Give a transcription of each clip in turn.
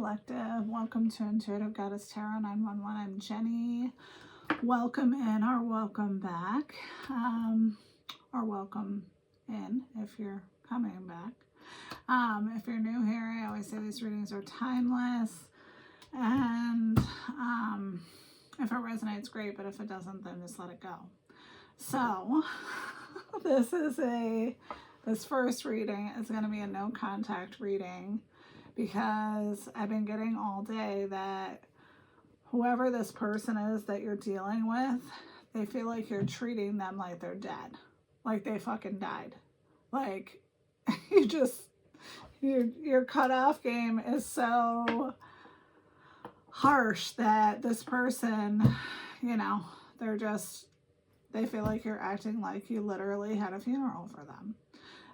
Collective. Welcome to Intuitive Goddess Tarot 911. I'm Jenny. Welcome in or welcome back, or welcome in if you're coming back. If you're new here, I always say these readings are timeless, and if it resonates, great, but if it doesn't, then just let it go. So this first reading is going to be a no contact reading, because I've been getting all day that whoever this person is that you're dealing with, they feel like you're treating them like they're dead, like they fucking died. Like your cutoff game is so harsh that this person, they feel like you're acting like you literally had a funeral for them.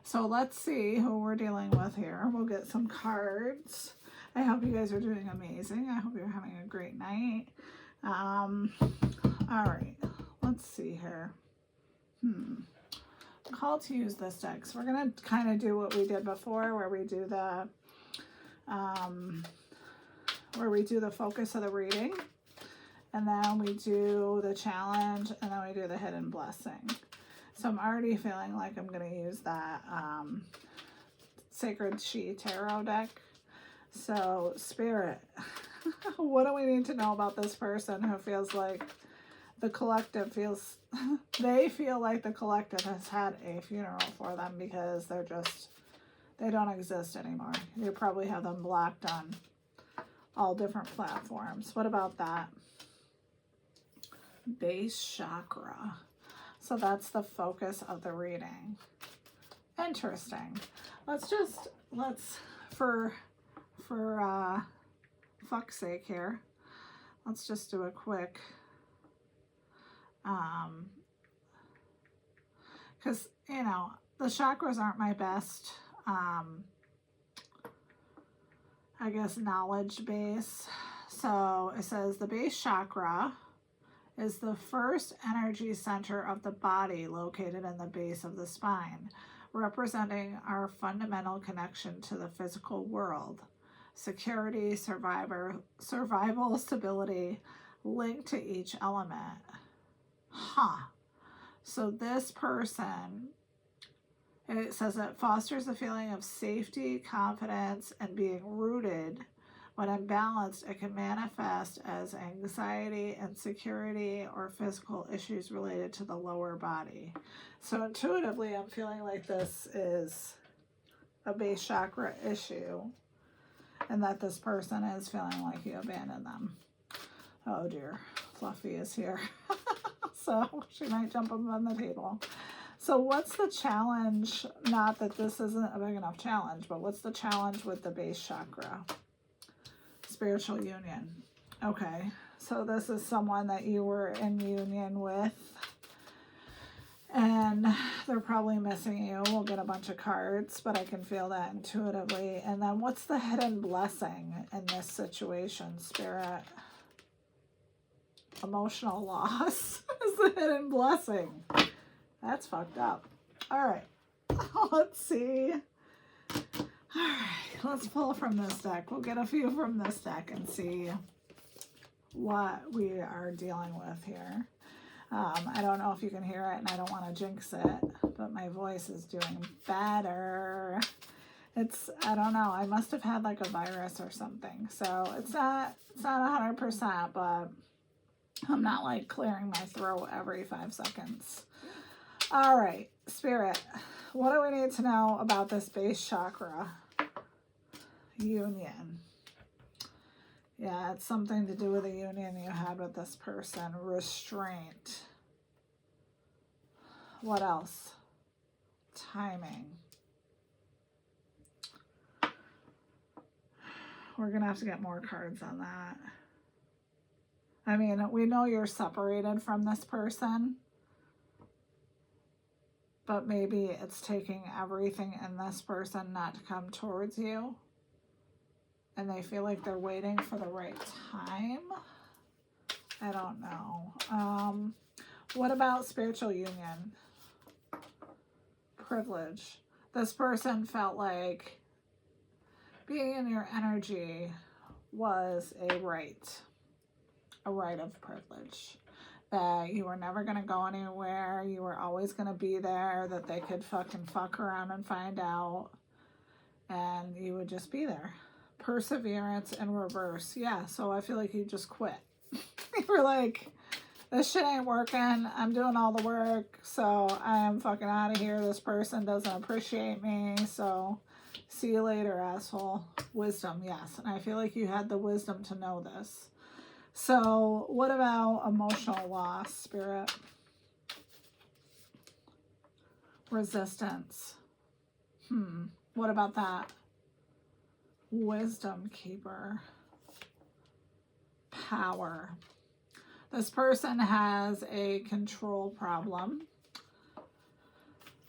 So let's see who we're dealing with here. We'll get some cards. I hope you guys are doing amazing. I hope you're having a great night. All right, let's see here. Call to use this deck. So we're gonna kind of do what we did before, where we do the focus of the reading, and then we do the challenge, and then we do the hidden blessing. So I'm already feeling like I'm going to use that Sacred She Tarot deck. So, Spirit, what do we need to know about this person who feels like the collective they feel like the collective has had a funeral for them, because they don't exist anymore. You probably have them blocked on all different platforms. What about that? Base chakra. So that's the focus of the reading. Interesting. Let's for fuck's sake here, let's just do a quick, because the chakras aren't my best I guess knowledge base. So it says the base chakra is the first energy center of the body, located in the base of the spine, representing our fundamental connection to the physical world. Security, survival, stability, linked to each element. So this person, it says it fosters a feeling of safety, confidence, and being rooted. When imbalanced, it can manifest as anxiety, insecurity, or physical issues related to the lower body. So intuitively, I'm feeling like this is a base chakra issue, and that this person is feeling like you abandoned them. Oh dear, Fluffy is here. So she might jump up on the table. So what's the challenge? Not that this isn't a big enough challenge, but what's the challenge with the base chakra? Spiritual union. Okay, so this is someone that you were in union with, and they're probably missing you. We'll get a bunch of cards, but I can feel that intuitively. And then what's the hidden blessing in this situation, Spirit? Emotional loss is the hidden blessing. That's fucked up. All right, let's see. All right, let's pull from this deck. We'll get a few from this deck and see what we are dealing with here. I don't know if you can hear it, and I don't want to jinx it, but my voice is doing better. I don't know, I must have had like a virus or something. So it's not 100%, but I'm not like clearing my throat every 5 seconds. All right, Spirit, what do we need to know about this base chakra union? Yeah, it's something to do with the union you had with this person. Restraint. What else? Timing. We're going to have to get more cards on that. I mean, we know you're separated from this person, but maybe it's taking everything in this person not to come towards you, and they feel like they're waiting for the right time. I don't know. What about spiritual union? Privilege. This person felt like being in your energy was a right of privilege. That you were never going to go anywhere, you were always going to be there, that they could fucking fuck around and find out, and you would just be there. Perseverance in reverse. Yeah, so I feel like you just quit. You were like, this shit ain't working. I'm doing all the work, so I am fucking out of here. This person doesn't appreciate me, so see you later, asshole. Wisdom, yes. And I feel like you had the wisdom to know this. So what about emotional loss, Spirit? Resistance. What about that? Wisdom keeper. Power. This person has a control problem.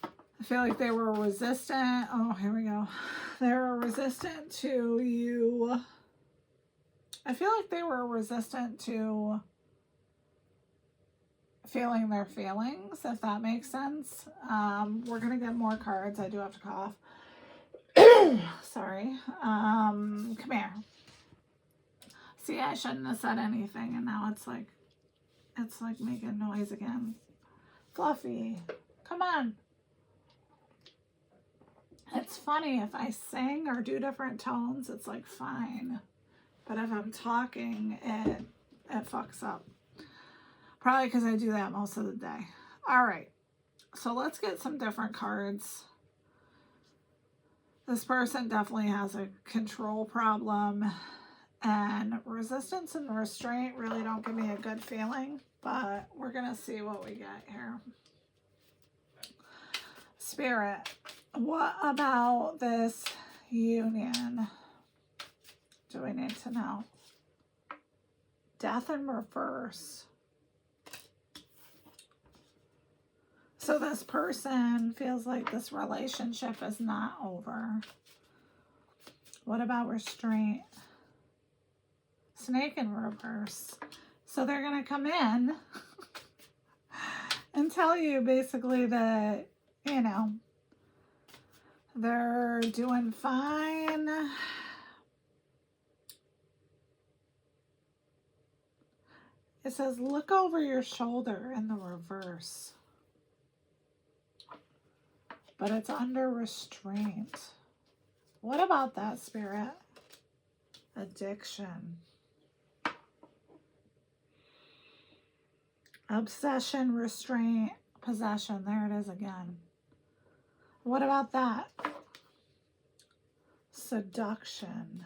I feel like they were resistant. Oh, here we go. They were resistant to you. I feel like they were resistant to feeling their feelings, if that makes sense. We're going to get more cards. I do have to cough. Sorry. Come here. See, I shouldn't have said anything, and now it's like making noise again. Fluffy, come on. It's funny, if I sing or do different tones, it's like fine. But if I'm talking, it fucks up. Probably because I do that most of the day. All right. So let's get some different cards. This person definitely has a control problem. And resistance and restraint really don't give me a good feeling. But we're going to see what we get here. Spirit, what about this union do we need to know? Death in reverse. So this person feels like this relationship is not over. What about restraint? Snake in reverse. So they're going to come in and tell you basically that, you know, they're doing fine. It says, look over your shoulder in the reverse. But it's under restraint. What about that, Spirit? Addiction. Obsession, restraint, possession. There it is again. What about that? Seduction.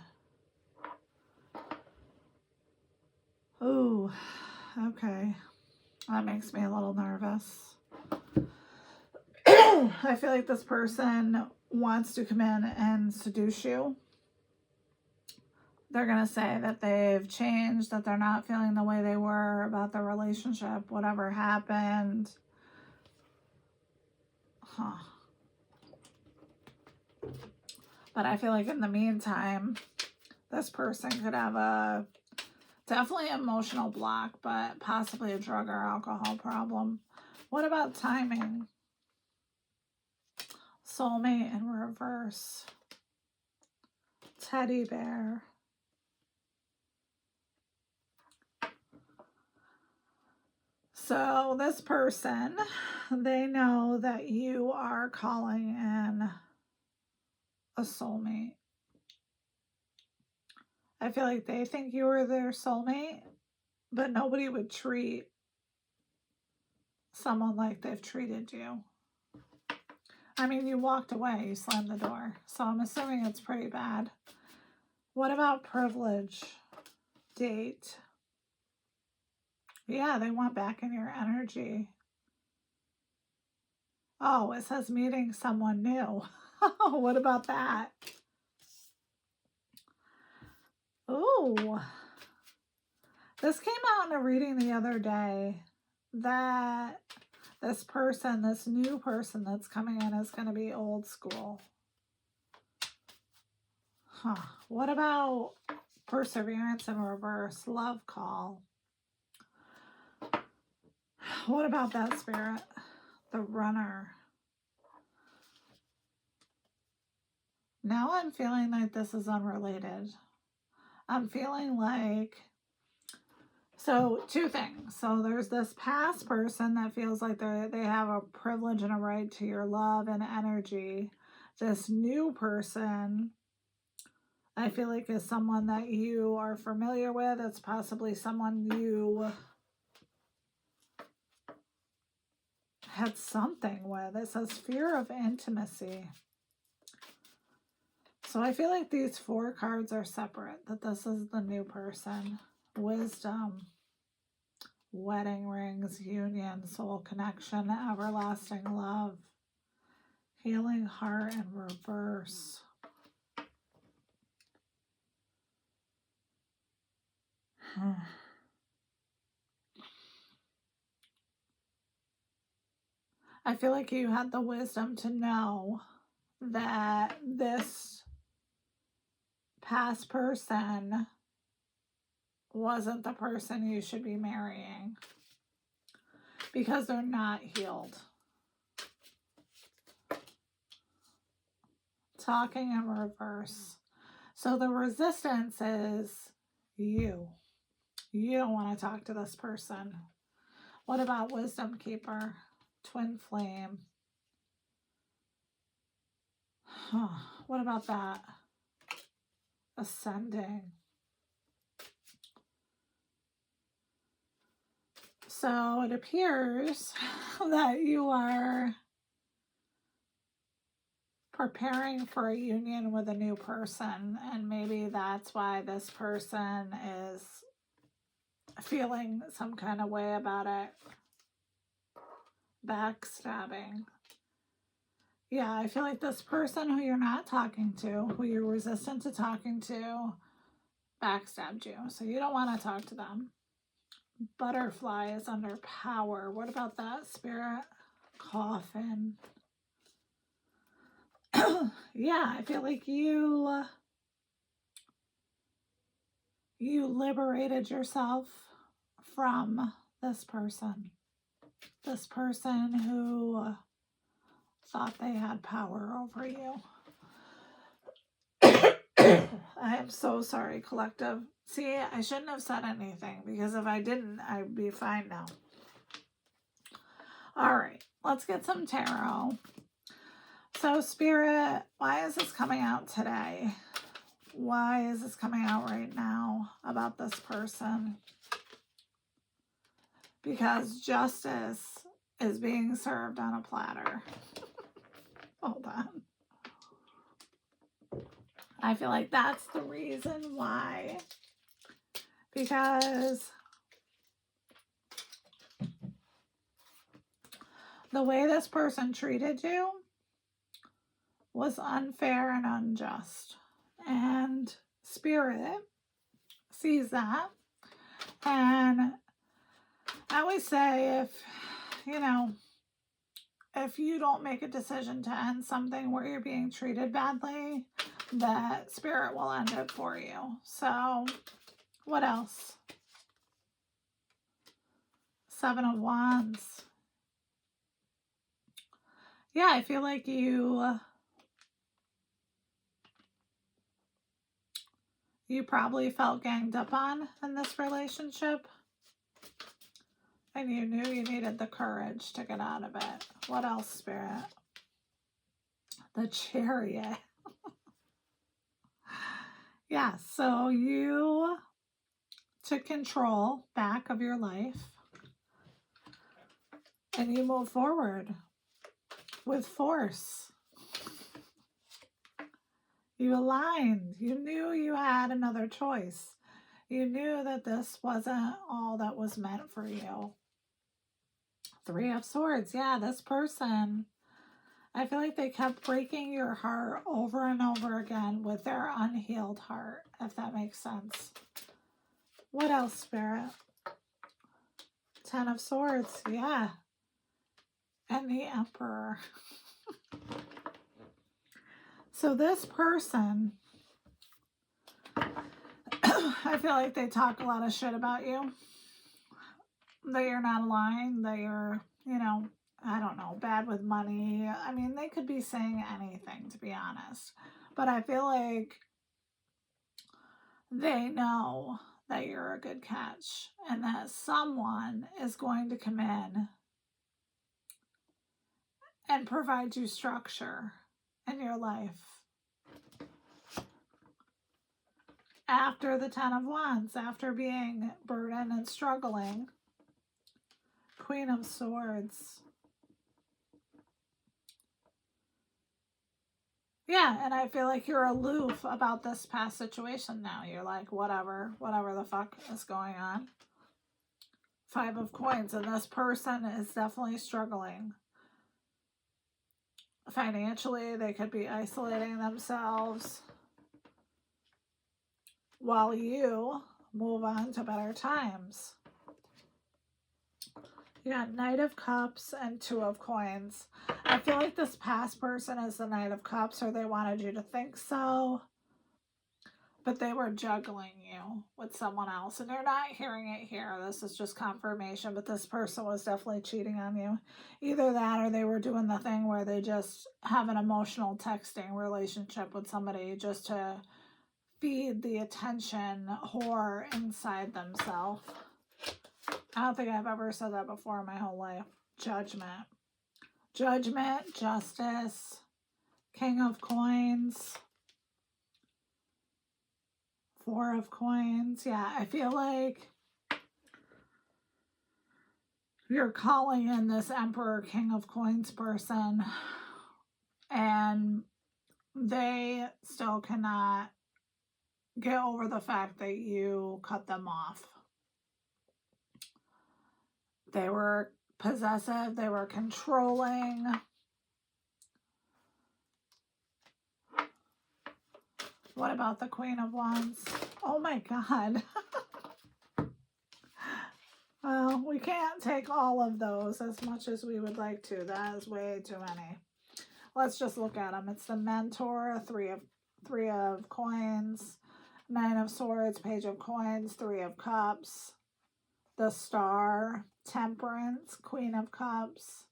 Ooh, okay. That makes me a little nervous. I feel like this person wants to come in and seduce you. They're going to say that they've changed, that they're not feeling the way they were about the relationship, whatever happened. But I feel like in the meantime, this person could have a definitely emotional block, but possibly a drug or alcohol problem. What about timing? Soulmate in reverse. Teddy bear. So this person, they know that you are calling in a soulmate. I feel like they think you were their soulmate, but nobody would treat someone like they've treated you. I mean, you walked away, you slammed the door. So I'm assuming it's pretty bad. What about privilege? Date. Yeah, they want back in your energy. Oh, it says meeting someone new. What about that? Ooh. This came out in a reading the other day that this person, this new person that's coming in is going to be old school. What about perseverance in reverse? Love call. What about that, Spirit? The runner. Now I'm feeling like this is unrelated. I'm feeling like, so two things. So there's this past person that feels like they have a privilege and a right to your love and energy. This new person, I feel like, is someone that you are familiar with. It's possibly someone you had something with. It says fear of intimacy. So I feel like these 4 cards are separate, that this is the new person. Wisdom, wedding rings, union, soul connection, everlasting love, healing heart in reverse. I feel like you had the wisdom to know that this past person wasn't the person you should be marrying because they're not healed. Talking in reverse. So the resistance is you. You don't want to talk to this person. What about Wisdom Keeper? Twin Flame. What about that? Ascending. So it appears that you are preparing for a union with a new person, and maybe that's why this person is feeling some kind of way about it. Backstabbing. Yeah, I feel like this person who you're not talking to, who you're resistant to talking to, backstabbed you. So you don't want to talk to them. Butterfly is under power. What about that, Spirit? Coffin. Yeah, I feel like you liberated yourself from this person. This person who thought they had power over you. I am so sorry, collective. See, I shouldn't have said anything because if I didn't, I'd be fine now. All right, let's get some tarot. So, Spirit, why is this coming out today? Why is this coming out right now about this person? Because justice is being served on a platter. Hold on. I feel like that's the reason why. Because the way this person treated you was unfair and unjust. And Spirit sees that. And I always say, if you don't make a decision to end something where you're being treated badly, that Spirit will end it for you. So, what else? 7 of Wands. Yeah, I feel like you probably felt ganged up on in this relationship. And you knew you needed the courage to get out of it. What else, Spirit? The Chariot. Yeah, so you took control back of your life. And you move forward with force. You aligned. You knew you had another choice. You knew that this wasn't all that was meant for you. 3 of Swords. Yeah, this person, I feel like they kept breaking your heart over and over again with their unhealed heart, if that makes sense. What else, Spirit? 10 of Swords. Yeah. And the Emperor. So this person, I feel like they talk a lot of shit about you. That you're not aligned, that you're, I don't know, bad with money. I mean, they could be saying anything, to be honest. But I feel like they know that you're a good catch and that someone is going to come in and provide you structure in your life. After the Ten of Wands, after being burdened and struggling, Queen of Swords. Yeah, and I feel like you're aloof about this past situation now. You're like, whatever the fuck is going on. Five of Coins, and this person is definitely struggling. Financially, they could be isolating themselves while you move on to better times. You got Knight of Cups and Two of Coins. I feel like this past person is the Knight of Cups, or they wanted you to think so, but they were juggling you with someone else, and you're not hearing it here. This is just confirmation, but this person was definitely cheating on you. Either that, or they were doing the thing where they just have an emotional texting relationship with somebody just to feed the attention whore inside themselves. I don't think I've ever said that before in my whole life. Judgment. Judgment, Justice, King of Coins, Four of Coins. Yeah, I feel like you're calling in this Emperor, King of Coins person, and they still cannot get over the fact that you cut them off. They were possessive, they were controlling. What about the Queen of Wands? Oh my God. Well, we can't take all of those as much as we would like to. That is way too many. Let's just look at them. It's the Mentor, three of Coins, Nine of Swords, Page of Coins, Three of Cups, the Star, Temperance, Queen of Cups,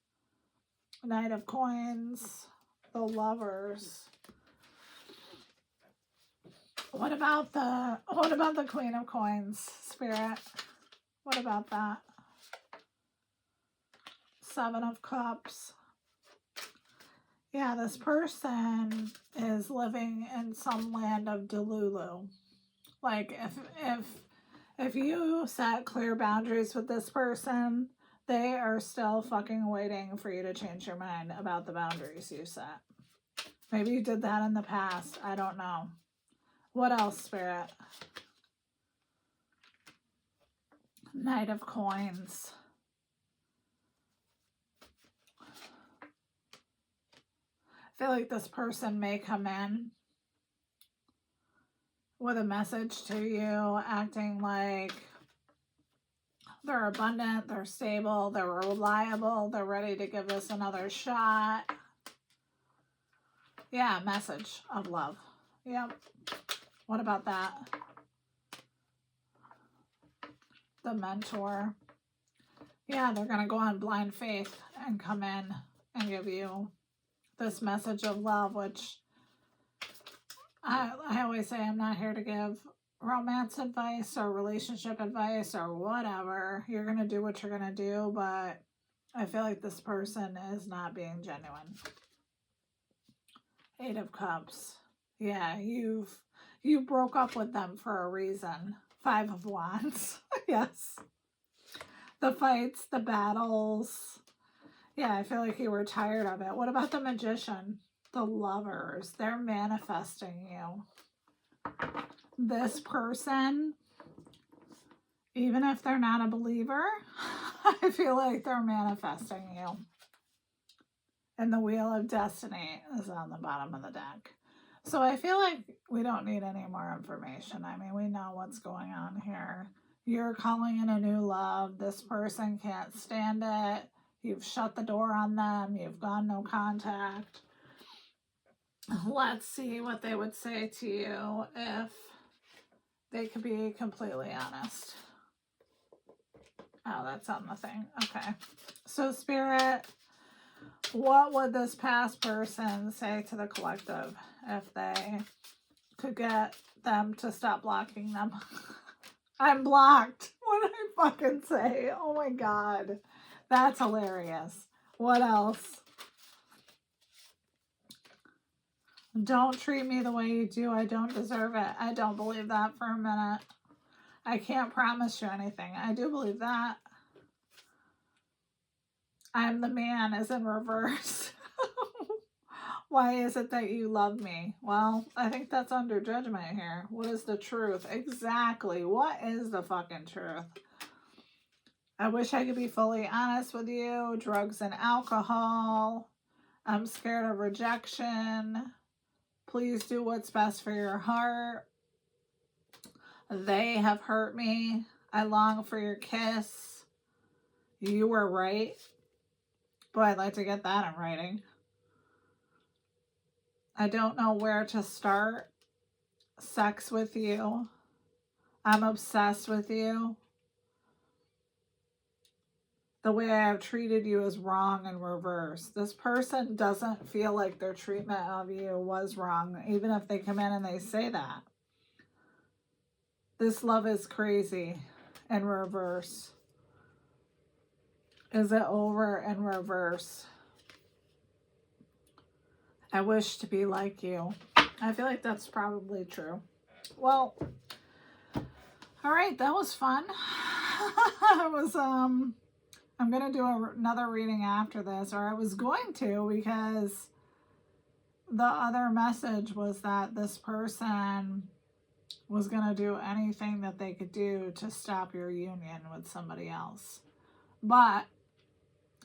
Knight of Coins, the Lovers. What about the Queen of Coins, Spirit? What about that? Seven of Cups. Yeah, this person is living in some land of Delulu. Like, if you set clear boundaries with this person, they are still fucking waiting for you to change your mind about the boundaries you set. Maybe you did that in the past. I don't know. What else, Spirit? Knight of Coins. I feel like this person may come in with a message to you, acting like they're abundant, they're stable, they're reliable, they're ready to give this another shot. Yeah, message of love. Yep. What about that? The Mentor. Yeah, they're going to go on blind faith and come in and give you this message of love, which I always say I'm not here to give romance advice or relationship advice or whatever. You're going to do what you're going to do, but I feel like this person is not being genuine. Eight of Cups. Yeah, you broke up with them for a reason. Five of Wands. Yes. The fights, the battles. Yeah, I feel like you were tired of it. What about the Magician? The Lovers. They're manifesting you. This person, even if they're not a believer, I feel like they're manifesting you. And the Wheel of Destiny is on the bottom of the deck. So I feel like we don't need any more information. I mean, we know what's going on here. You're calling in a new love. This person can't stand it. You've shut the door on them. You've gone no contact. Let's see what they would say to you if they could be completely honest. Oh, that's on the thing. Okay. So, Spirit, what would this past person say to the collective if they to get them to stop blocking them. I'm blocked. What did I fucking say? Oh my God. That's hilarious. What else? Don't treat me the way you do. I don't deserve it. I don't believe that for a minute. I can't promise you anything. I do believe that. I'm the man is in reverse. Why is it that you love me? Well, I think that's under judgment here. What is the truth? Exactly. What is the fucking truth? I wish I could be fully honest with you. Drugs and alcohol. I'm scared of rejection. Please do what's best for your heart. They have hurt me. I long for your kiss. You were right. Boy, I'd like to get that in writing. I don't know where to start. Sex with you. I'm obsessed with you. The way I have treated you is wrong in reverse. This person doesn't feel like their treatment of you was wrong, even if they come in and they say that. This love is crazy in reverse. Is it over in reverse? I wish to be like you. I feel like that's probably true. Well, all right, that was fun. It was, I'm going to do another reading after this, or I was going to, because the other message was that this person was going to do anything that they could do to stop your union with somebody else. But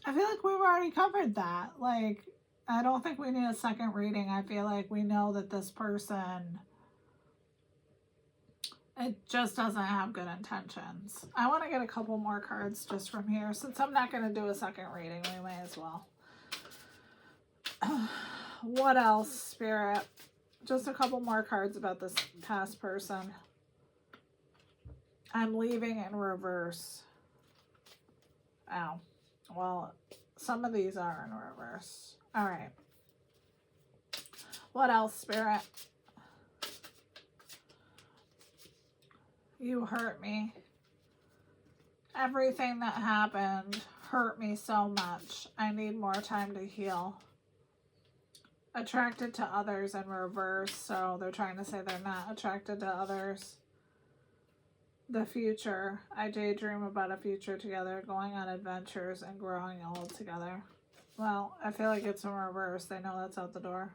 I feel like we've already covered that. Like, I don't think we need a second reading. I feel like we know that this person, it just doesn't have good intentions. I want to get a couple more cards just from here. Since I'm not going to do a second reading, we may as well. What else, Spirit? Just a couple more cards about this past person. I'm leaving in reverse. Ow. Well, some of these are in reverse. All right. What else, Spirit? You hurt me. Everything that happened hurt me so much. I need more time to heal. Attracted to others in reverse, so they're trying to say they're not attracted to others. The future. I daydream about a future together, going on adventures and growing old together. Well, I feel like it's in reverse. They know that's out the door.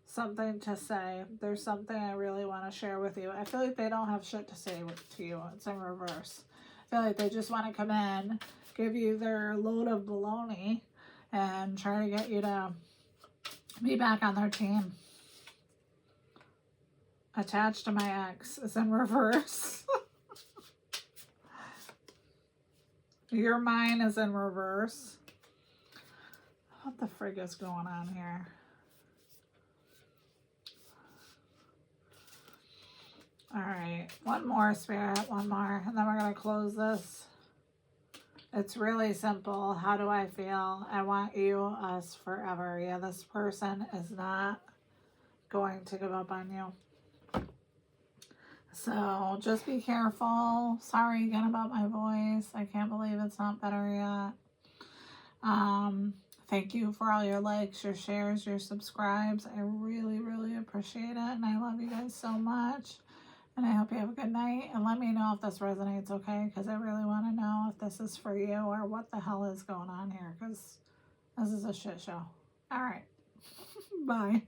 Something to say. There's something I really want to share with you. I feel like they don't have shit to say to you. It's in reverse. I feel like they just want to come in, give you their load of baloney, and try to get you to be back on their team. Attached to my ex is in reverse. Your mind is in reverse. What the frig is going on here? All right, one more, Spirit, one more, and then we're going to close this. It's really simple. How do I feel? I want you, us, forever. Yeah, this person is not going to give up on you. So just be careful. Sorry again about my voice. I can't believe it's not better yet. Thank you for all your likes, your shares, your subscribes. I really, really appreciate it. And I love you guys so much. And I hope you have a good night. And let me know if this resonates, okay? Because I really want to know if this is for you or what the hell is going on here. Because this is a shit show. All right. Bye.